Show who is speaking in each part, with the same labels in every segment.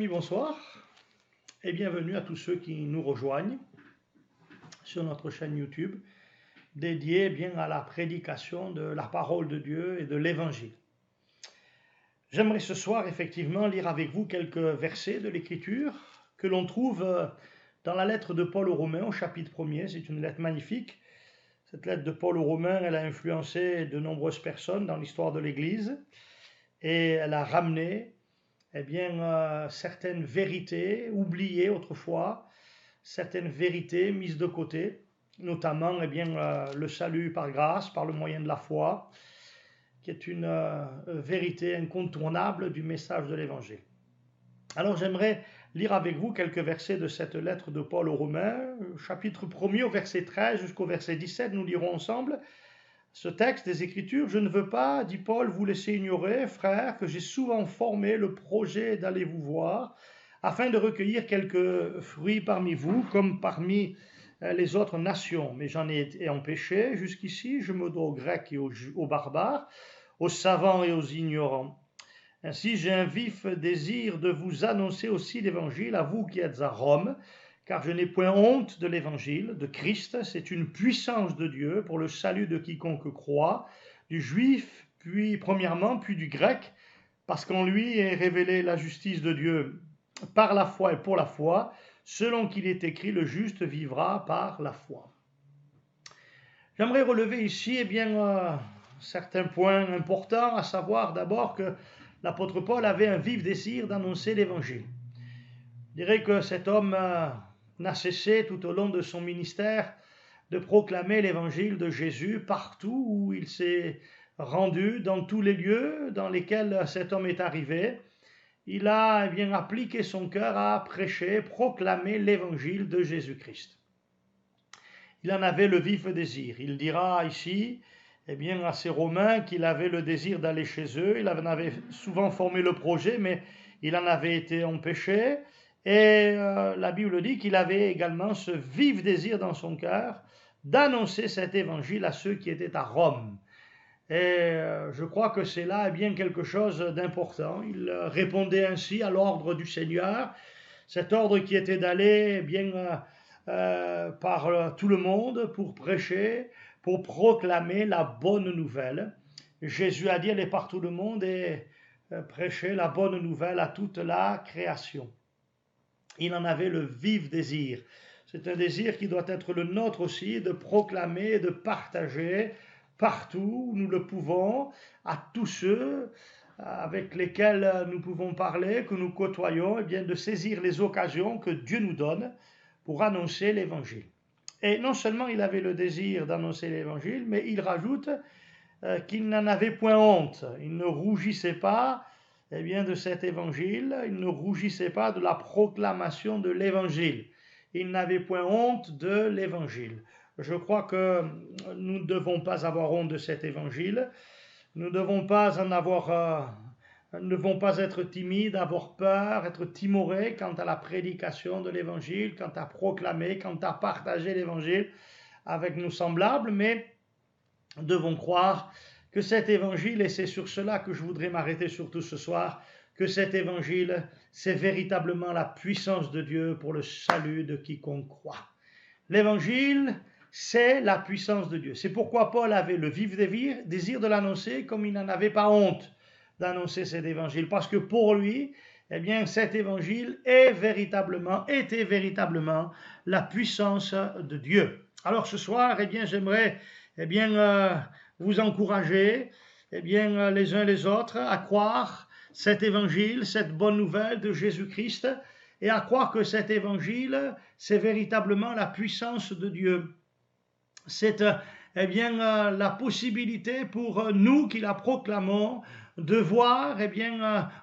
Speaker 1: amis, bonsoir et bienvenue à tous ceux qui nous rejoignent sur notre chaîne YouTube dédiée bien à la prédication de la parole de Dieu et de l'Évangile. J'aimerais ce soir effectivement lire avec vous quelques versets de l'Écriture que l'on trouve dans la lettre de Paul aux Romains au chapitre 1er. C'est une lettre magnifique. Cette lettre de Paul aux Romains, elle a influencé de nombreuses personnes dans l'histoire de l'Église et elle a ramené certaines vérités oubliées autrefois, certaines vérités mises de côté, notamment le salut par grâce, par le moyen de la foi, qui est une vérité incontournable du message de l'Évangile. Alors j'aimerais lire avec vous quelques versets de cette lettre de Paul aux Romains, chapitre 1er au verset 13 jusqu'au verset 17, nous lirons ensemble ce texte des Écritures. « Je ne veux pas, dit Paul, vous laisser ignorer, frères, que j'ai souvent formé le projet d'aller vous voir, afin de recueillir quelques fruits parmi vous, comme parmi les autres nations. Mais j'en ai été empêché jusqu'ici, je me dois aux Grecs et aux barbares, aux savants et aux ignorants. Ainsi j'ai un vif désir de vous annoncer aussi l'Évangile, à vous qui êtes à Rome, car je n'ai point honte de l'Évangile de Christ, c'est une puissance de Dieu pour le salut de quiconque croit, du juif, puis premièrement, puis du grec, parce qu'en lui est révélée la justice de Dieu par la foi et pour la foi, selon qu'il est écrit, le juste vivra par la foi. » J'aimerais relever ici certains points importants, à savoir d'abord que l'apôtre Paul avait un vif désir d'annoncer l'Évangile. Je dirais que cet homme n'a cessé tout au long de son ministère de proclamer l'évangile de Jésus partout où il s'est rendu, dans tous les lieux dans lesquels cet homme est arrivé. Il a appliqué son cœur à prêcher, proclamer l'évangile de Jésus-Christ. Il en avait le vif désir. Il dira ici à ces Romains qu'il avait le désir d'aller chez eux. Il en avait souvent formé le projet, mais il en avait été empêché. Et la Bible dit qu'il avait également ce vif désir dans son cœur d'annoncer cet évangile à ceux qui étaient à Rome. Et je crois que c'est là quelque chose d'important. Il répondait ainsi à l'ordre du Seigneur, cet ordre qui était d'aller par tout le monde pour prêcher, pour proclamer la bonne nouvelle. Jésus a dit aller par tout le monde et prêcher la bonne nouvelle à toute la création. Il en avait le vif désir. C'est un désir qui doit être le nôtre aussi, de proclamer, de partager partout où nous le pouvons, à tous ceux avec lesquels nous pouvons parler, que nous côtoyons, de saisir les occasions que Dieu nous donne pour annoncer l'Évangile. Et non seulement il avait le désir d'annoncer l'Évangile, mais il rajoute qu'il n'en avait point honte. Il ne rougissait pas de cet évangile, il ne rougissait pas de la proclamation de l'évangile. Il n'avait point honte de l'évangile. Je crois que nous ne devons pas avoir honte de cet évangile. Nous ne devons pas ne devons pas être timides, avoir peur, être timorés quant à la prédication de l'évangile, quant à proclamer, quant à partager l'évangile avec nos semblables, mais nous devons croire que cet évangile, et c'est sur cela que je voudrais m'arrêter surtout ce soir, que cet évangile, c'est véritablement la puissance de Dieu pour le salut de quiconque croit. L'évangile, c'est la puissance de Dieu. C'est pourquoi Paul avait le vif désir de l'annoncer, comme il n'en avait pas honte d'annoncer cet évangile, parce que pour lui, cet évangile était véritablement la puissance de Dieu. Alors ce soir, j'aimerais vous encourager les uns les autres à croire cet évangile, cette bonne nouvelle de Jésus-Christ, et à croire que cet évangile, c'est véritablement la puissance de Dieu. C'est la possibilité pour nous qui la proclamons de voir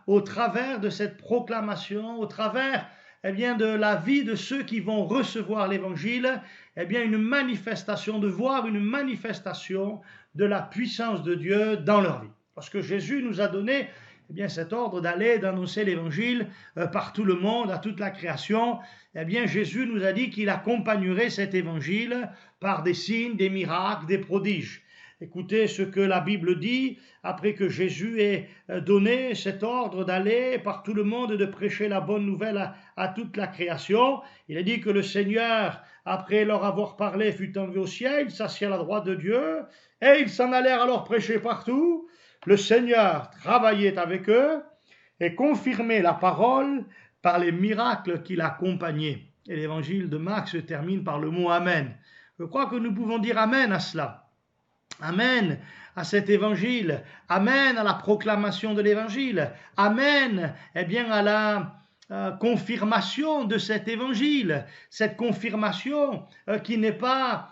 Speaker 1: au travers de cette proclamation, au travers de la vie de ceux qui vont recevoir l'évangile, une manifestation, de voir une manifestation de la puissance de Dieu dans leur vie. Parce que Jésus nous a donné cet ordre d'aller, d'annoncer l'évangile par tout le monde, à toute la création. Jésus nous a dit qu'il accompagnerait cet évangile par des signes, des miracles, des prodiges. Écoutez ce que la Bible dit après que Jésus ait donné cet ordre d'aller par tout le monde et de prêcher la bonne nouvelle à toute la création. Il a dit que le Seigneur, après leur avoir parlé, fut enlevé au ciel, il s'assit à la droite de Dieu, et ils s'en allèrent alors prêcher partout. Le Seigneur travaillait avec eux et confirmait la parole par les miracles qui l'accompagnaient. Et l'évangile de Marc se termine par le mot Amen. Je crois que nous pouvons dire Amen à cela. Amen à cet évangile. Amen à la proclamation de l'évangile. Amen, à la confirmation de cet évangile. Cette confirmation qui n'est pas,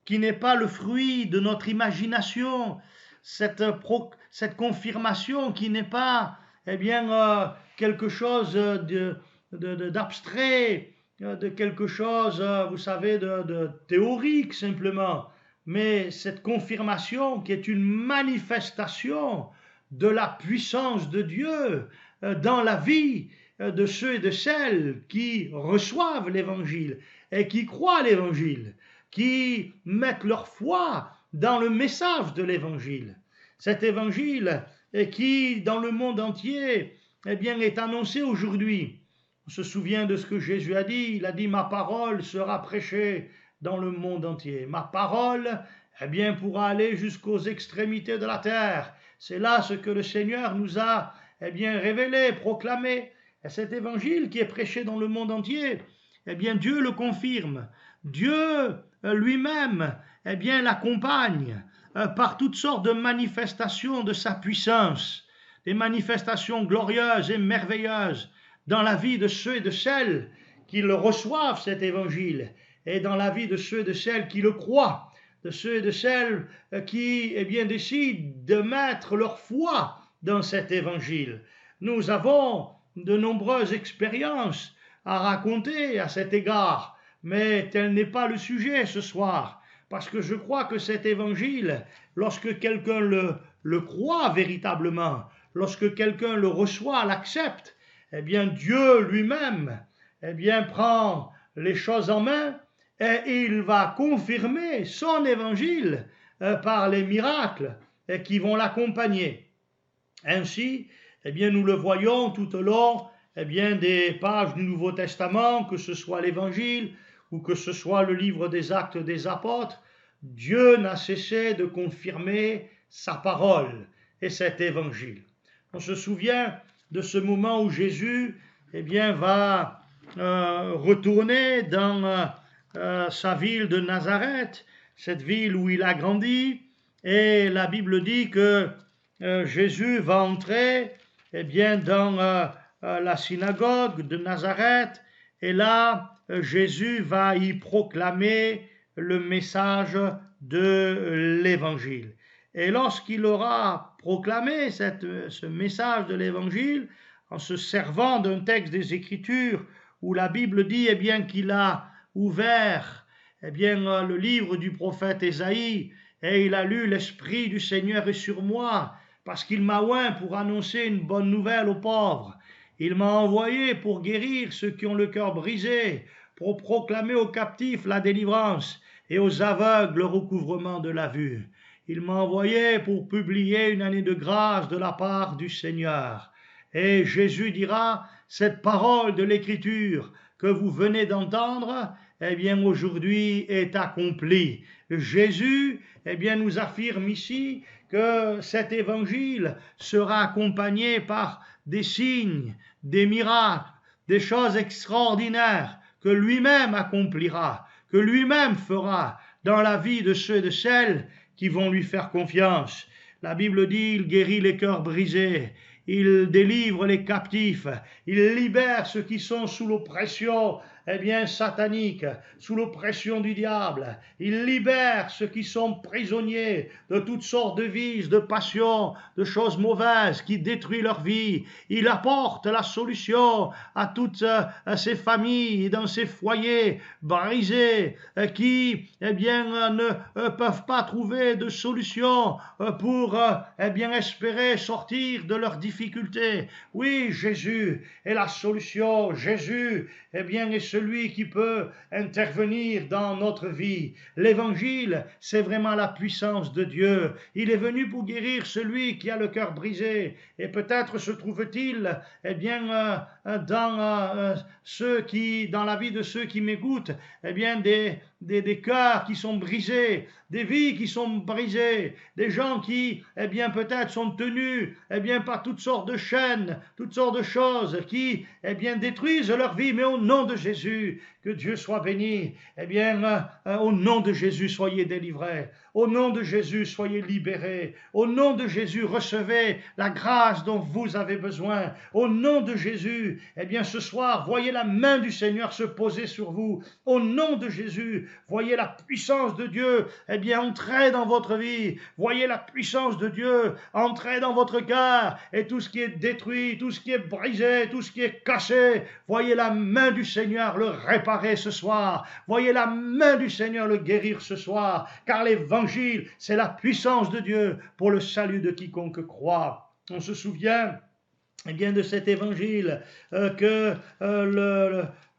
Speaker 1: qui n'est pas le fruit de notre imagination. Cette confirmation qui n'est pas, quelque chose d'abstrait, de quelque chose, vous savez, de théorique simplement, mais cette confirmation qui est une manifestation de la puissance de Dieu dans la vie de ceux et de celles qui reçoivent l'évangile et qui croient l'évangile, qui mettent leur foi dans le message de l'évangile. Cet évangile qui, dans le monde entier, est annoncé aujourd'hui. On se souvient de ce que Jésus a dit. Il a dit « Ma parole sera prêchée dans le monde entier. Ma parole, pourra aller jusqu'aux extrémités de la terre. » C'est là ce que le Seigneur nous a, révélé, proclamé. Et cet évangile qui est prêché dans le monde entier, Dieu le confirme. Dieu lui-même, l'accompagne par toutes sortes de manifestations de sa puissance, des manifestations glorieuses et merveilleuses dans la vie de ceux et de celles qui le reçoivent, cet évangile, et dans la vie de ceux et de celles qui le croient, de ceux et de celles qui décident de mettre leur foi dans cet évangile. Nous avons de nombreuses expériences à raconter à cet égard, mais tel n'est pas le sujet ce soir, parce que je crois que cet évangile, lorsque quelqu'un le croit véritablement, lorsque quelqu'un le reçoit, l'accepte, Dieu lui-même, prend les choses en main et il va confirmer son évangile par les miracles qui vont l'accompagner. Ainsi, nous le voyons tout au long des pages du Nouveau Testament, que ce soit l'évangile ou que ce soit le livre des Actes des Apôtres, Dieu n'a cessé de confirmer sa parole et cet évangile. On se souvient de ce moment où Jésus va retourner dans sa ville de Nazareth, cette ville où il a grandi, et la Bible dit que Jésus va entrer dans la synagogue de Nazareth, et là Jésus va y proclamer le message de l'évangile. Et lorsqu'il aura proclamé ce message de l'évangile, en se servant d'un texte des Écritures où la Bible dit qu'il a ouvert le livre du prophète Ésaïe, et il a lu « L'Esprit du Seigneur est sur moi, parce qu'il m'a oint pour annoncer une bonne nouvelle aux pauvres. Il m'a envoyé pour guérir ceux qui ont le cœur brisé, pour proclamer aux captifs la délivrance et aux aveugles le recouvrement de la vue. Il m'a envoyé pour publier une année de grâce de la part du Seigneur. » Et Jésus dira, cette parole de l'Écriture que vous venez d'entendre, aujourd'hui est accomplie. Jésus, nous affirme ici que cet évangile sera accompagné par des signes, des miracles, des choses extraordinaires que lui-même accomplira, que lui-même fera dans la vie de ceux et de celles qui vont lui faire confiance. La Bible dit, il guérit les cœurs brisés, il délivre les captifs, il libère ceux qui sont sous l'oppression satanique, sous l'oppression du diable. Il libère ceux qui sont prisonniers de toutes sortes de vices, de passions, de choses mauvaises qui détruisent leur vie. Il apporte la solution à toutes ces familles, dans ces foyers brisés, qui ne peuvent pas trouver de solution pour espérer sortir de leurs difficultés. Oui, Jésus est la solution. Jésus est celui qui peut intervenir dans notre vie. L'évangile, c'est vraiment la puissance de Dieu. Il est venu pour guérir celui qui a le cœur brisé. Et peut-être se trouve-t-il, dans la vie de ceux qui m'écoutent, des cœurs qui sont brisés, des vies qui sont brisées, des gens qui, peut-être sont tenus, par toutes sortes de chaînes, toutes sortes de choses qui, détruisent leur vie, mais au nom de Jésus, que Dieu soit béni, au nom de Jésus, soyez délivrés, au nom de Jésus, soyez libérés, au nom de Jésus, recevez la grâce dont vous avez besoin, au nom de Jésus, ce soir, voyez la main du Seigneur se poser sur vous, au nom de Jésus, voyez la puissance de Dieu, entrer dans votre vie, voyez la puissance de Dieu, entrer dans votre cœur, et tout ce qui est détruit, tout ce qui est brisé, tout ce qui est cassé, voyez la main du Seigneur le réparer ce soir, voyez la main du Seigneur le guérir ce soir, car l'évangile, c'est la puissance de Dieu pour le salut de quiconque croit. On se souvient de cet évangile que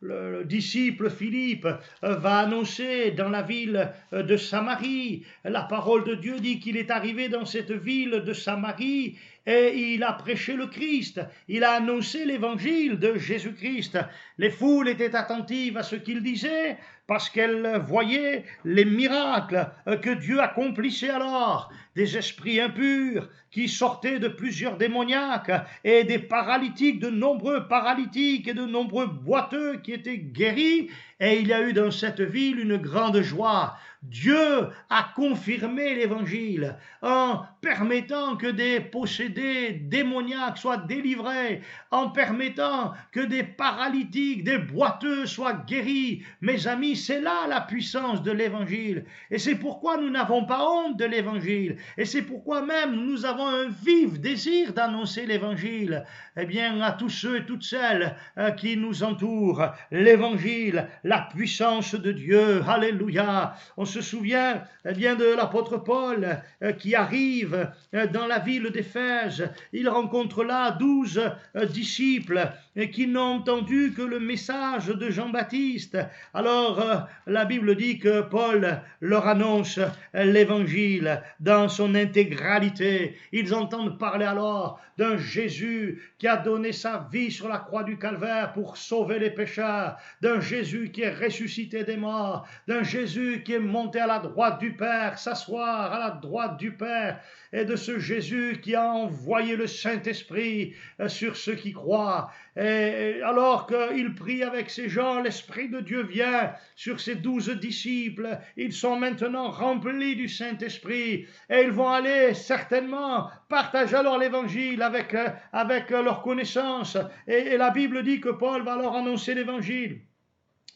Speaker 1: le disciple Philippe va annoncer dans la ville de Samarie. La parole de Dieu dit qu'il est arrivé dans cette ville de Samarie et il a prêché le Christ. Il a annoncé l'évangile de Jésus-Christ. Les foules étaient attentives à ce qu'il disait parce qu'elles voyaient les miracles que Dieu accomplissait alors. Des esprits impurs qui sortaient de plusieurs démoniaques et des paralytiques, de nombreux paralytiques et de nombreux boiteux qui étaient guéris. Et il y a eu dans cette ville une grande joie. Dieu a confirmé l'évangile en permettant que des possédés démoniaques soient délivrés, en permettant que des paralytiques, des boiteux soient guéris. Mes amis, c'est là la puissance de l'évangile. Et c'est pourquoi nous n'avons pas honte de l'évangile. Et c'est pourquoi même nous avons un vif désir d'annoncer l'évangile, à tous ceux et toutes celles qui nous entourent. L'évangile, la puissance de Dieu. Alléluia. On se souvient de l'apôtre Paul qui arrive dans la ville d'Éphèse. Il rencontre là 12 disciples qui n'ont entendu que le message de Jean-Baptiste. Alors la Bible dit que Paul leur annonce l'évangile dans son intégralité. Ils entendent parler alors d'un Jésus qui a donné sa vie sur la croix du Calvaire pour sauver les pécheurs, d'un Jésus qui est ressuscité des morts, d'un Jésus qui est monté à la droite du Père, s'asseoir à la droite du Père, et de ce Jésus qui a envoyé le Saint-Esprit sur ceux qui croient. Et alors qu'il prie avec ces gens, l'Esprit de Dieu vient sur ces 12 disciples. Ils sont maintenant remplis du Saint-Esprit et ils vont aller certainement partager alors l'évangile avec leur connaissance. Et la Bible dit que Paul va leur annoncer l'évangile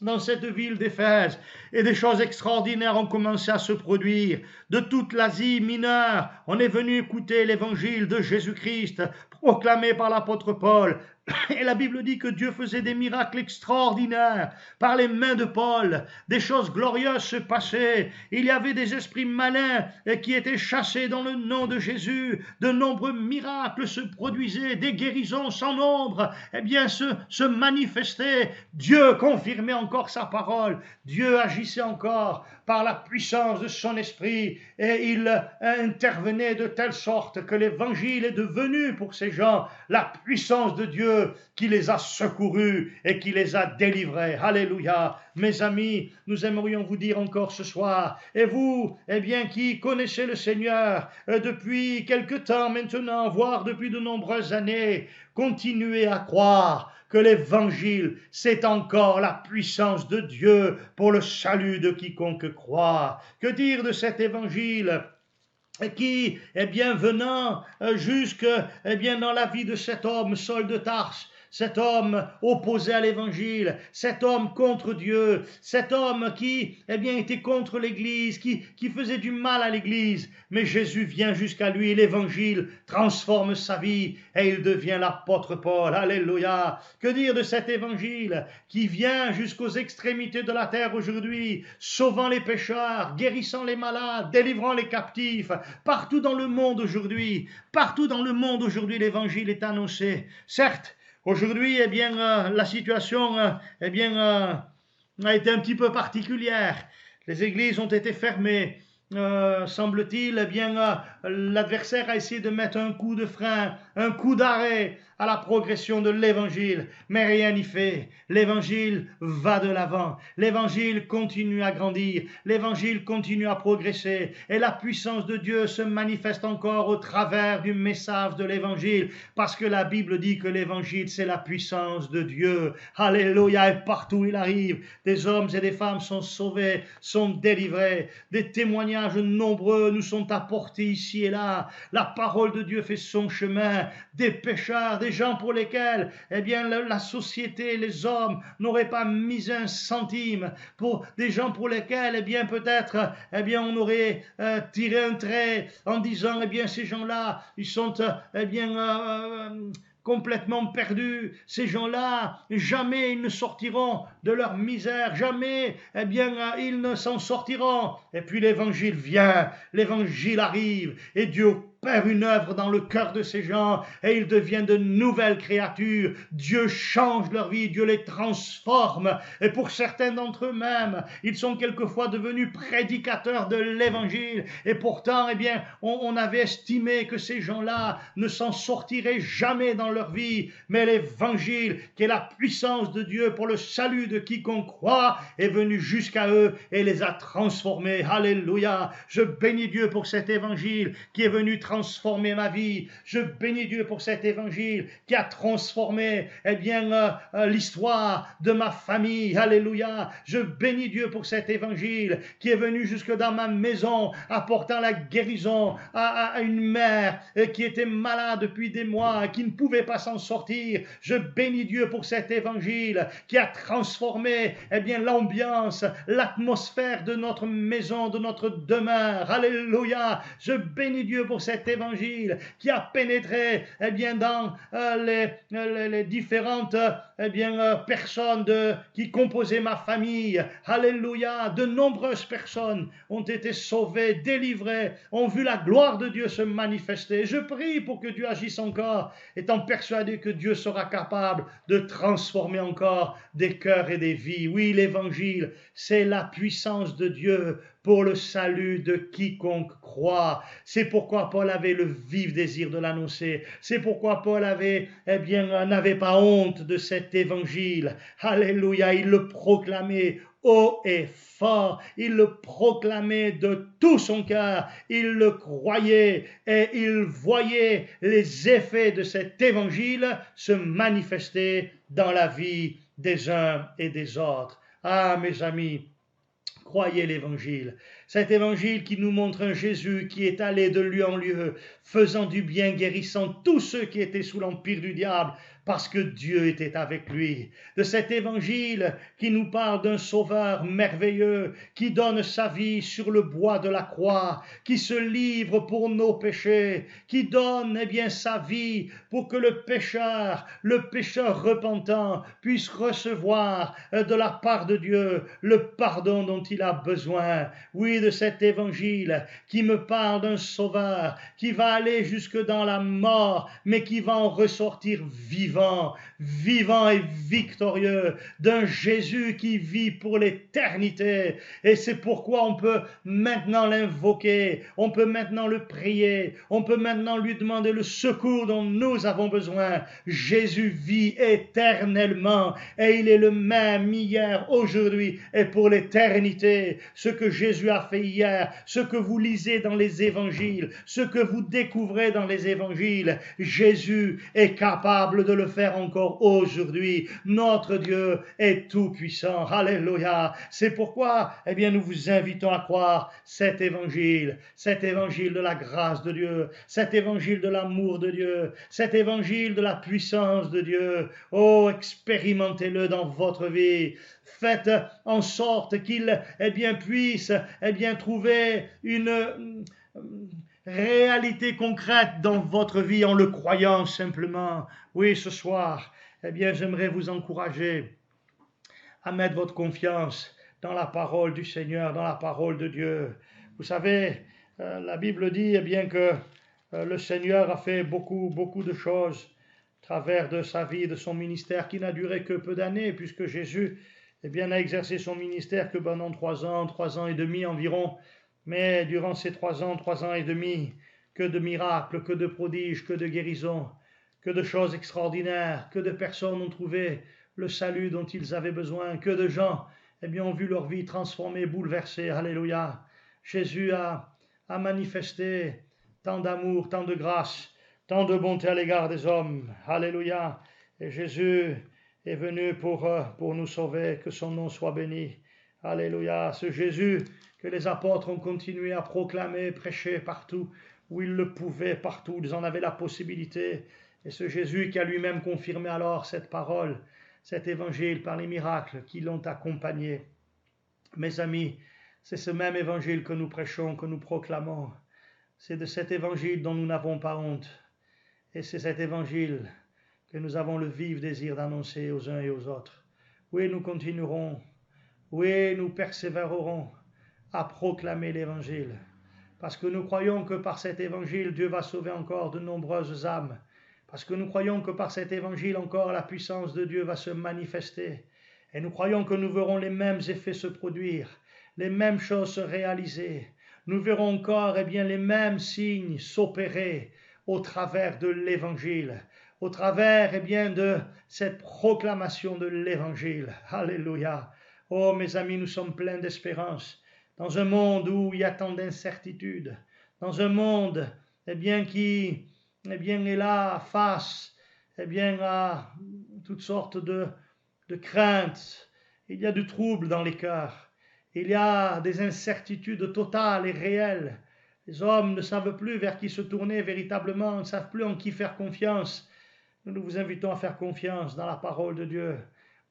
Speaker 1: dans cette ville d'Éphèse, et des choses extraordinaires ont commencé à se produire. De toute l'Asie mineure, on est venu écouter l'évangile de Jésus-Christ, proclamé par l'apôtre Paul. Et la Bible dit que Dieu faisait des miracles extraordinaires par les mains de Paul. Des choses glorieuses se passaient. Il y avait des esprits malins qui étaient chassés dans le nom de Jésus. De nombreux miracles se produisaient, des guérisons sans nombre se manifestaient. Dieu confirmait encore sa parole. Dieu agissait encore par la puissance de son esprit et il intervenait de telle sorte que l'évangile est devenu pour ces gens la puissance de Dieu qui les a secourus et qui les a délivrés. Alléluia. Mes amis, nous aimerions vous dire encore ce soir, et vous, qui connaissez le Seigneur depuis quelque temps maintenant, voire depuis de nombreuses années, continuez à croire que l'évangile, c'est encore la puissance de Dieu pour le salut de quiconque croit. Que dire de cet évangile qui, venant jusque, dans la vie de cet homme, Saul de Tarse, cet homme opposé à l'évangile, cet homme contre Dieu, cet homme qui était contre l'Église, qui faisait du mal à l'Église. Mais Jésus vient jusqu'à lui et l'évangile transforme sa vie et il devient l'apôtre Paul. Alléluia. Que dire de cet évangile qui vient jusqu'aux extrémités de la terre aujourd'hui, sauvant les pécheurs, guérissant les malades, délivrant les captifs. Partout dans le monde aujourd'hui, l'évangile est annoncé. Certes, aujourd'hui, la situation, a été un petit peu particulière. Les églises ont été fermées. Semble-t-il, eh bien, l'adversaire a essayé de mettre un coup de frein, un coup d'arrêt à la progression de l'évangile, mais rien n'y fait. L'évangile va de l'avant, l'évangile continue à grandir, l'évangile continue à progresser, et la puissance de Dieu se manifeste encore au travers du message de l'évangile, parce que la Bible dit que l'évangile, c'est la puissance de Dieu. Alléluia, et partout où il arrive, des hommes et des femmes sont sauvés, sont délivrés, des témoignages nombreux nous sont apportés ici et là. La parole de Dieu fait son chemin, des pécheurs, des gens pour lesquels, eh bien, la société, les hommes n'auraient pas mis un centime, pour des gens pour lesquels, eh bien, peut-être, eh bien, on aurait tiré un trait en disant, eh bien, ces gens-là, ils sont, eh bien, complètement perdus. Ces gens-là, jamais ils ne sortiront de leur misère, jamais, eh bien, ils ne s'en sortiront. Et puis l'évangile vient, l'évangile arrive, et Dieu opère une œuvre dans le cœur de ces gens, et ils deviennent de nouvelles créatures. Dieu change leur vie, Dieu les transforme, et pour certains d'entre eux-mêmes, ils sont quelquefois devenus prédicateurs de l'évangile, et pourtant, eh bien, on avait estimé que ces gens-là ne s'en sortiraient jamais dans leur vie, mais l'évangile, qui est la puissance de Dieu pour le salut de quiconque croit, est venu jusqu'à eux et les a transformés. Alléluia! Je bénis Dieu pour cet évangile qui est venu transformer ma vie. Je bénis Dieu pour cet évangile qui a transformé, eh bien, l'histoire de ma famille. Alléluia! Je bénis Dieu pour cet évangile qui est venu jusque dans ma maison, apportant la guérison à une mère qui était malade depuis des mois, qui ne pouvait pas s'en sortir. Je bénis Dieu pour cet évangile qui a transformé, eh bien, l'ambiance, l'atmosphère de notre maison, de notre demeure. Alléluia! Je bénis Dieu pour cet évangile qui a pénétré, eh bien, dans les différentes, eh bien, personnes qui composaient ma famille. Alléluia! De nombreuses personnes ont été sauvées, délivrées, ont vu la gloire de Dieu se manifester. Je prie pour que Dieu agisse encore, étant persuadé que Dieu sera capable de transformer encore des cœurs et des vies. Oui, l'évangile, c'est la puissance de Dieu pour le salut de quiconque croit. C'est pourquoi Paul avait le vif désir de l'annoncer. C'est pourquoi Paul n'avait pas honte de cet évangile. Alléluia, il le proclamait haut et fort, il le proclamait de tout son cœur, il le croyait et il voyait les effets de cet évangile se manifester dans la vie des uns et des autres. Ah, mes amis, croyez l'évangile. Cet évangile qui nous montre un Jésus qui est allé de lieu en lieu, faisant du bien, guérissant tous ceux qui étaient sous l'empire du diable, parce que Dieu était avec lui. De cet évangile qui nous parle d'un sauveur merveilleux, qui donne sa vie sur le bois de la croix, qui se livre pour nos péchés, qui donne, eh bien, sa vie pour que le pécheur repentant, puisse recevoir de la part de Dieu le pardon dont il a besoin. Oui, de cet évangile qui me parle d'un sauveur qui va aller jusque dans la mort, mais qui va en ressortir vivant et victorieux, d'un Jésus qui vit pour l'éternité. Et c'est pourquoi on peut maintenant l'invoquer, on peut maintenant le prier, on peut maintenant lui demander le secours dont nous avons besoin. Jésus vit éternellement et il est le même hier, aujourd'hui et pour l'éternité. Ce que Jésus a fait hier, ce que vous lisez dans les évangiles, ce que vous découvrez dans les évangiles, Jésus est capable de le faire encore aujourd'hui. Notre Dieu est tout puissant. Alléluia. C'est pourquoi, eh bien, nous vous invitons à croire cet évangile de la grâce de Dieu, cet évangile de l'amour de Dieu, cet évangile de la puissance de Dieu. Oh, expérimentez-le dans votre vie. Faites en sorte qu'il, eh bien, puisse, eh bien, trouver une réalité concrète dans votre vie en le croyant simplement. Oui, ce soir, eh bien, j'aimerais vous encourager à mettre votre confiance dans la parole du Seigneur, dans la parole de Dieu. Vous savez, la Bible dit, eh bien, que le Seigneur a fait beaucoup de choses à travers de sa vie, de son ministère, qui n'a duré que peu d'années, puisque Jésus, n'a exercé son ministère que pendant 3 ans et demi environ. Mais durant ces 3 ans et demi, que de miracles, que de prodiges, que de guérisons, que de choses extraordinaires, que de personnes ont trouvé le salut dont ils avaient besoin, que de gens ont vu leur vie transformée, bouleversée. Alléluia. Jésus a manifesté tant d'amour, tant de grâce, tant de bonté à l'égard des hommes. Alléluia. Et Jésus est venu pour nous sauver, que son nom soit béni. Alléluia. Ce Jésus que les apôtres ont continué à proclamer, prêcher partout où ils le pouvaient, partout où ils en avaient la possibilité. Et ce Jésus qui a lui-même confirmé alors cette parole, cet évangile par les miracles qui l'ont accompagné. Mes amis, c'est ce même évangile que nous prêchons, que nous proclamons. C'est de cet évangile dont nous n'avons pas honte. Et c'est cet évangile que nous avons le vif désir d'annoncer aux uns et aux autres. Oui, nous continuerons. Oui, nous persévérerons à proclamer l'évangile. Parce que nous croyons que par cet évangile, Dieu va sauver encore de nombreuses âmes. Parce que nous croyons que par cet évangile encore, la puissance de Dieu va se manifester. Et nous croyons que nous verrons les mêmes effets se produire, les mêmes choses se réaliser. Nous verrons encore les mêmes signes s'opérer au travers de l'évangile, au travers de cette proclamation de l'évangile. Alléluia. Oh mes amis, nous sommes pleins d'espérance. Dans un monde où il y a tant d'incertitudes, dans un monde qui est là face à toutes sortes de craintes, il y a du trouble dans les cœurs, il y a des incertitudes totales et réelles. Les hommes ne savent plus vers qui se tourner véritablement, ne savent plus en qui faire confiance. Nous vous invitons à faire confiance dans la parole de Dieu.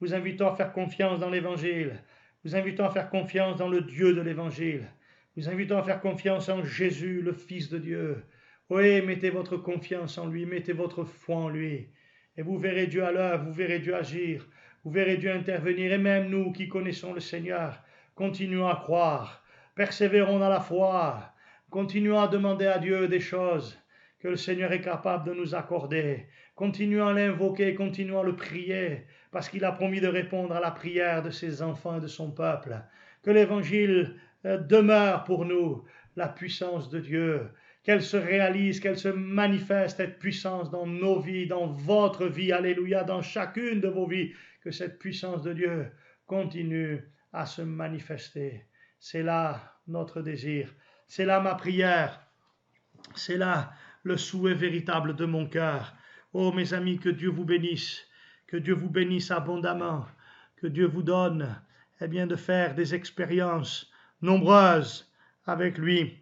Speaker 1: Vous invitons à faire confiance dans l'évangile. Vous invitons à faire confiance dans le Dieu de l'évangile. Vous invitons à faire confiance en Jésus, le Fils de Dieu. Oui, mettez votre confiance en lui, mettez votre foi en lui. Et vous verrez Dieu à l'œuvre, vous verrez Dieu agir, vous verrez Dieu intervenir. Et même nous qui connaissons le Seigneur, continuons à croire, persévérons dans la foi, continuons à demander à Dieu des choses que le Seigneur est capable de nous accorder. Continuons à l'invoquer, continuons à le prier, parce qu'il a promis de répondre à la prière de ses enfants et de son peuple. Que l'évangile demeure pour nous, la puissance de Dieu, qu'elle se réalise, qu'elle se manifeste, cette puissance dans nos vies, dans votre vie, alléluia, dans chacune de vos vies, que cette puissance de Dieu continue à se manifester. C'est là notre désir, c'est là ma prière, c'est là le souhait véritable de mon cœur. Oh mes amis, que Dieu vous bénisse abondamment, que Dieu vous donne de faire des expériences nombreuses avec lui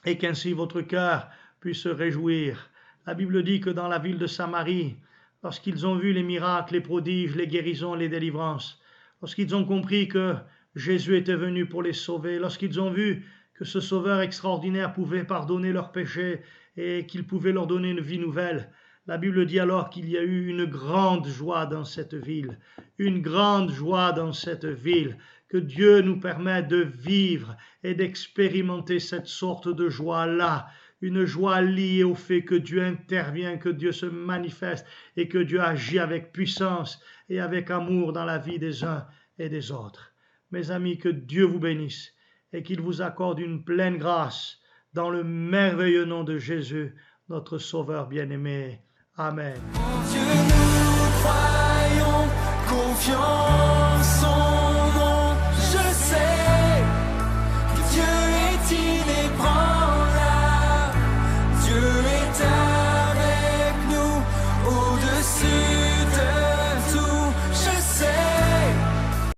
Speaker 1: et qu'ainsi votre cœur puisse se réjouir. La Bible dit que dans la ville de Samarie, lorsqu'ils ont vu les miracles, les prodiges, les guérisons, les délivrances, lorsqu'ils ont compris que Jésus était venu pour les sauver, lorsqu'ils ont vu que ce Sauveur extraordinaire pouvait pardonner leurs péchés et qu'il pouvait leur donner une vie nouvelle, la Bible dit alors qu'il y a eu une grande joie dans cette ville, une grande joie dans cette ville, que Dieu nous permette de vivre et d'expérimenter cette sorte de joie-là, une joie liée au fait que Dieu intervient, que Dieu se manifeste et que Dieu agit avec puissance et avec amour dans la vie des uns et des autres. Mes amis, que Dieu vous bénisse et qu'il vous accorde une pleine grâce dans le merveilleux nom de Jésus, notre Sauveur bien-aimé. Amen.